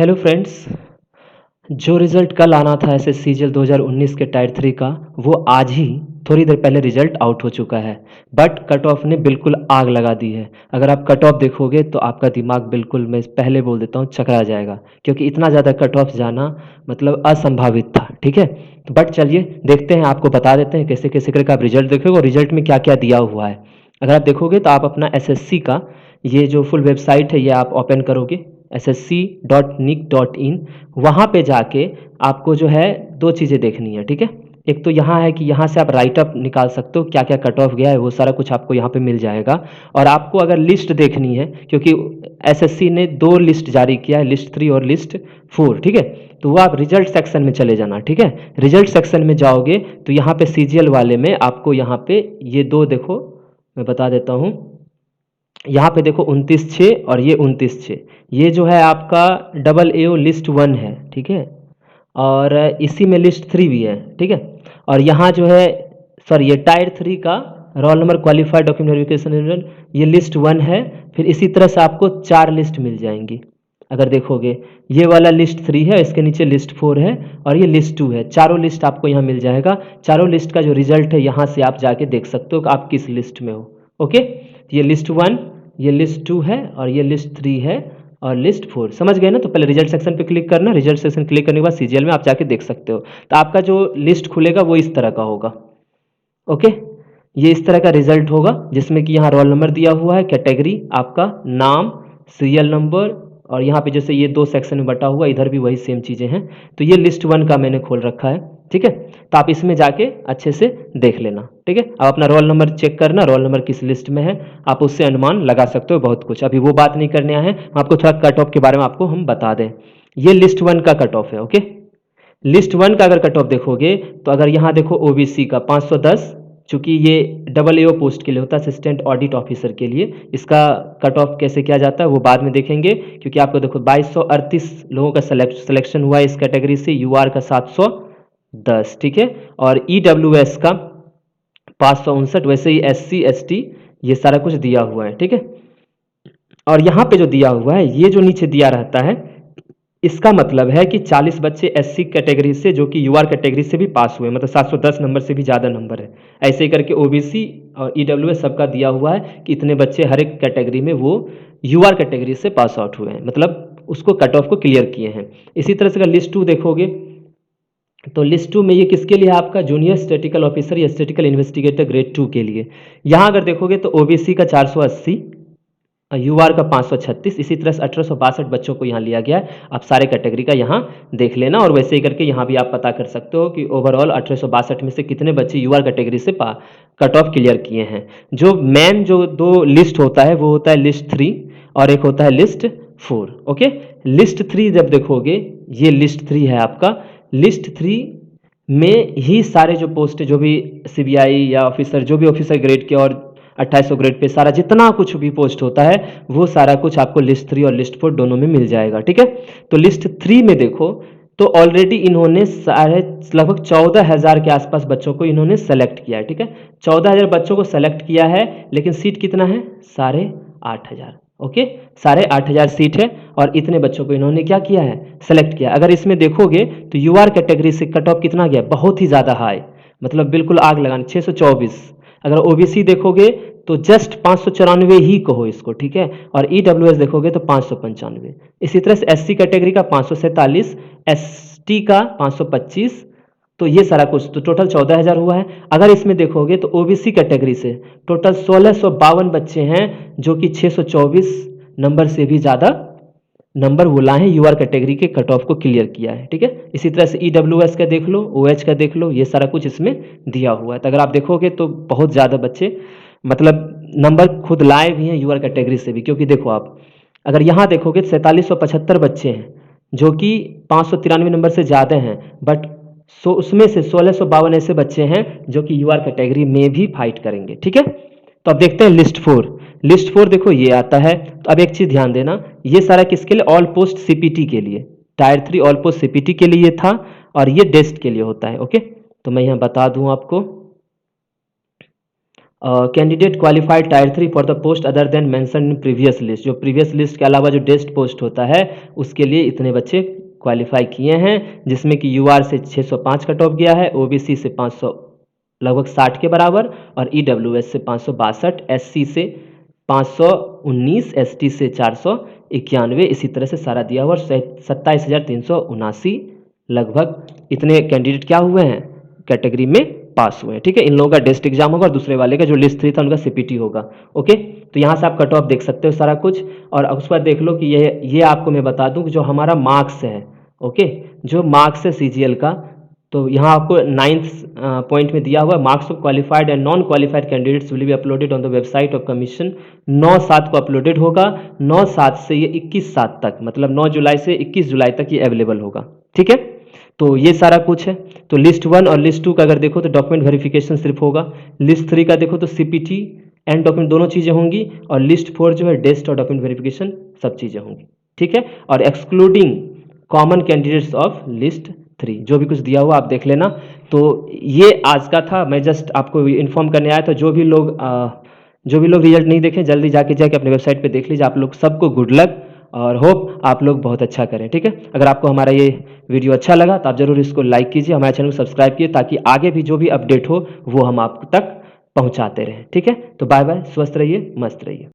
Hello friends. जो result कल आना था एसएस सीजीएल 2019 के टायर 3 का, वो आज ही थोड़ी देर पहले रिज़ल्ट आउट हो चुका है। बट कट ऑफ ने बिल्कुल आग लगा दी है। अगर आप कट ऑफ देखोगे तो आपका दिमाग बिल्कुल, मैं पहले बोल देता हूँ, चकरा जाएगा, क्योंकि इतना ज़्यादा कट ऑफ जाना मतलब असंभावित था। ठीक है, तो बट चलिए देखते हैं, आपको बता देते हैं कैसे कैसे करके आप रिजल्ट देखोगे और रिजल्ट में क्या क्या दिया हुआ है। अगर आप देखोगे तो आप अपना एसएससी का ये जो फुल वेबसाइट है ये आप ओपन करोगे, ssc.nic.in। वहाँ पे जाके आपको जो है दो चीज़ें देखनी है। ठीक है, एक तो यहाँ है कि यहाँ से आप राइट अप निकाल सकते हो, क्या क्या कट ऑफ गया है वो सारा कुछ आपको यहाँ पे मिल जाएगा। और आपको अगर लिस्ट देखनी है, क्योंकि एसएससी ने दो लिस्ट जारी किया है, लिस्ट 3 और लिस्ट 4। ठीक है, तो वो आप रिजल्ट सेक्शन में चले जाना। ठीक है, रिजल्ट सेक्शन में जाओगे तो यहाँ पे सीजीएल वाले में आपको यहाँ पे ये दो देखो, मैं बता देता हूँ। यहाँ पे देखो 29/6 और ये 29/6, ये जो है आपका डबल एओ लिस्ट 1 है। ठीक है, और इसी में लिस्ट 3 भी है। ठीक है, और यहाँ जो है, सॉरी, ये टायर 3 का roll number qualified document verification, ये लिस्ट 1 है। फिर इसी तरह से आपको 4 लिस्ट मिल जाएंगी। अगर देखोगे ये वाला लिस्ट 3 है, इसके नीचे लिस्ट 4 है और ये लिस्ट 2 है। चारों लिस्ट आपको यहाँ मिल जाएगा। चारों लिस्ट का जो रिजल्ट है यहाँ से आप जाके देख सकते हो कि आप किस लिस्ट में हो। ओके, ये लिस्ट 1, ये लिस्ट 2 है और ये लिस्ट 3 है और लिस्ट 4। समझ गए ना? तो पहले रिजल्ट सेक्शन पे क्लिक करना, रिजल्ट सेक्शन क्लिक करने के बाद सीजीएल में आप जाके देख सकते हो। तो आपका जो लिस्ट खुलेगा वो इस तरह का होगा। ओके, ये इस तरह का रिजल्ट होगा जिसमें कि यहाँ रोल नंबर दिया हुआ है, कैटेगरी, आपका नाम, सीरियल नंबर, और यहाँ पे जैसे ये दो सेक्शन में बटा हुआ, इधर भी वही सेम चीज़ें हैं। तो ये लिस्ट 1 का मैंने खोल रखा है। ठीक है, तो आप इसमें जाके अच्छे से देख लेना। ठीक है, आप अपना रोल नंबर चेक करना, रोल नंबर किस लिस्ट में है, आप उससे अनुमान लगा सकते हो बहुत कुछ। अभी वो बात नहीं करने आए हैं, आपको थोड़ा कट ऑफ के बारे में आपको हम बता दें। ये लिस्ट 1 का कट ऑफ है। ओके, लिस्ट 1 का अगर कट ऑफ देखोगे तो अगर यहाँ देखो ओबीसी का 510, चूंकि ये डबल एओ पोस्ट के लिए होता है, असिस्टेंट ऑडिट ऑफिसर के लिए, इसका कट ऑफ कैसे किया जाता है वो बाद में देखेंगे। क्योंकि आपको देखो 2238 लोगों का सिलेक्शन हुआ है इस कैटेगरी से, यूआर का 710। ठीक है, और ईडब्ल्यूएस का 559, वैसे ही एससी एसटी ये सारा कुछ दिया हुआ है। ठीक है, और यहाँ पे जो दिया हुआ है, ये जो नीचे दिया रहता है, इसका मतलब है कि 40 बच्चे एससी कैटेगरी से, जो कि यूआर कैटेगरी से भी पास हुए, मतलब 710 नंबर से भी ज़्यादा नंबर है। ऐसे ही करके ओबीसी और ईडब्ल्यूएस सबका दिया हुआ है कि इतने बच्चे हर एक कैटेगरी में वो यूआर कैटेगरी से पास आउट हुए हैं, मतलब उसको कट ऑफ को क्लियर किए हैं। इसी तरह से अगर लिस्ट 2 देखोगे तो लिस्ट 2 में ये किसके लिए है, आपका जूनियर स्टैटिकल ऑफिसर या स्टैटिकल इन्वेस्टिगेटर ग्रेड 2 के लिए। यहाँ अगर देखोगे तो ओबीसी का 480, यूआर का 536, इसी तरह से 1862 बच्चों को यहाँ लिया गया है। आप सारे कैटेगरी का यहाँ देख लेना, और वैसे ही करके यहाँ भी आप पता कर सकते हो कि ओवरऑल 1862 में से कितने बच्चे यूआर कैटेगरी से कट ऑफ क्लियर किए हैं। जो मेन जो दो लिस्ट होता है वो होता है लिस्ट 3 और एक होता है लिस्ट 4। ओके, लिस्ट 3 जब देखोगे, ये लिस्ट 3 है आपका। लिस्ट 3 में ही सारे जो पोस्ट, जो भी सीबीआई या ऑफिसर, जो भी ऑफिसर ग्रेड के और 2800 ग्रेड पे सारा जितना कुछ भी पोस्ट होता है, वो सारा कुछ आपको लिस्ट 3 और लिस्ट 4 दोनों में मिल जाएगा। ठीक है, तो लिस्ट 3 में देखो तो ऑलरेडी इन्होंने लगभग 14,000 के आसपास बच्चों को इन्होंने सेलेक्ट किया है। ठीक है, 14,000 बच्चों को सेलेक्ट किया है, लेकिन सीट कितना है, 8,500। ओके, 8,500 सीट है और इतने बच्चों को इन्होंने क्या किया है, सेलेक्ट किया। अगर इसमें देखोगे तो यूआर कैटेगरी से कट ऑफ कितना गया, बहुत ही ज़्यादा हाई, मतलब बिल्कुल आग लगाने, 624। अगर ओबीसी देखोगे तो जस्ट 594 ही कहो इसको। ठीक है, और ईडब्ल्यूएस देखोगे तो 595। इसी तरह से एससी कैटेगरी का 547, एसटी का 525। तो ये सारा कुछ तो टोटल 14,000 हुआ है। अगर इसमें देखोगे तो ओबीसी कैटेगरी से टोटल 1652 बच्चे हैं, जो कि 624 नंबर से भी ज़्यादा नंबर वो लाए हैं, यूआर कैटेगरी के कट ऑफ को क्लियर किया है। ठीक है, इसी तरह से ईडब्ल्यूएस का देख लो, ओएच का देख लो, ये सारा कुछ इसमें दिया हुआ है। तो अगर आप देखोगे तो बहुत ज़्यादा बच्चे मतलब नंबर खुद लाए भी हैं यूआर कैटेगरी से भी। क्योंकि देखो आप अगर यहाँ देखोगे 4775 बच्चे हैं, जो कि 593 नंबर से ज़्यादा हैं, बट उसमें से 1652 ऐसे बच्चे हैं जो कि यूआर कैटेगरी में भी फाइट करेंगे। ठीक है, तो अब देखते हैं लिस्ट 4। लिस्ट 4 देखो ये आता है। तो अब एक चीज़ ध्यान देना, ये सारा किसके लिए, ऑल पोस्ट सीपीटी के लिए, टायर 3 ऑल पोस्ट सीपीटी के लिए था, और ये डेस्ट के लिए होता है। ओके, तो मैं यहाँ बता दूं आपको, candidate qualified tyre 3 for the post other than mention in previous list, जो प्रीवियस लिस्ट के अलावा जो डेस्ट पोस्ट होता है उसके लिए इतने बच्चे क्वालिफाई किए हैं, जिसमें कि यूआर से 605 कट ऑफ गया है, ओबीसी से 500 लगभग 60 के बराबर, और ईडब्ल्यूएस से 562, एससी से 519, एसटी से 491, इसी तरह से सारा दिया हुआ, 27,379 लगभग इतने कैंडिडेट क्या हुए हैं कैटेगरी में पास हुए हैं। ठीक है, इन लोगों का टेस्ट एग्जाम होगा और दूसरे वाले का जो लिस्ट 3 था उनका सीपीटी होगा। ओके, तो यहाँ से आप कट ऑफ देख सकते हो सारा कुछ, और उसके बाद देख लो कि ये आपको मैं बता दूं कि जो हमारा मार्क्स है, ओके, जो मार्क्स है सीजीएल का, तो यहाँ आपको 9th पॉइंट में दिया हुआ है, marks of qualified and non qualified candidates will be uploaded on the website of commission. 9/7 को अपलोडेड होगा, 9/7 से ये 21/7 तक, मतलब 9 जुलाई से 21 जुलाई तक ये अवेलेबल होगा। ठीक है, तो ये सारा कुछ है। तो लिस्ट 1 और लिस्ट 2 का अगर देखो तो डॉक्यूमेंट वेरिफिकेशन सिर्फ होगा, लिस्ट 3 का देखो तो सीपीटी एंड डॉक्यूमेंट दोनों चीज़ें होंगी, और लिस्ट 4 जो है डेस्ट और डॉक्यूमेंट वेरिफिकेशन सब चीज़ें होंगी। ठीक है, और excluding common candidates of list 3 जो भी कुछ दिया हुआ आप देख लेना। तो ये आज का था, मैं जस्ट आपको इन्फॉर्म करने आया था। जो भी लोग रिजल्ट नहीं देखें जल्दी जाके अपने वेबसाइट पे देख लीजिए। आप लोग सबको गुड लक, और होप आप लोग बहुत अच्छा करें। ठीक है, अगर आपको हमारा ये वीडियो अच्छा लगा तो आप जरूर इसको लाइक कीजिए, हमारे चैनल को सब्सक्राइब कीजिए, ताकि आगे भी जो भी अपडेट हो वो हम आप तक पहुंचाते रहें। ठीक है, तो बाय बाय, स्वस्थ रहिए, मस्त रहिए।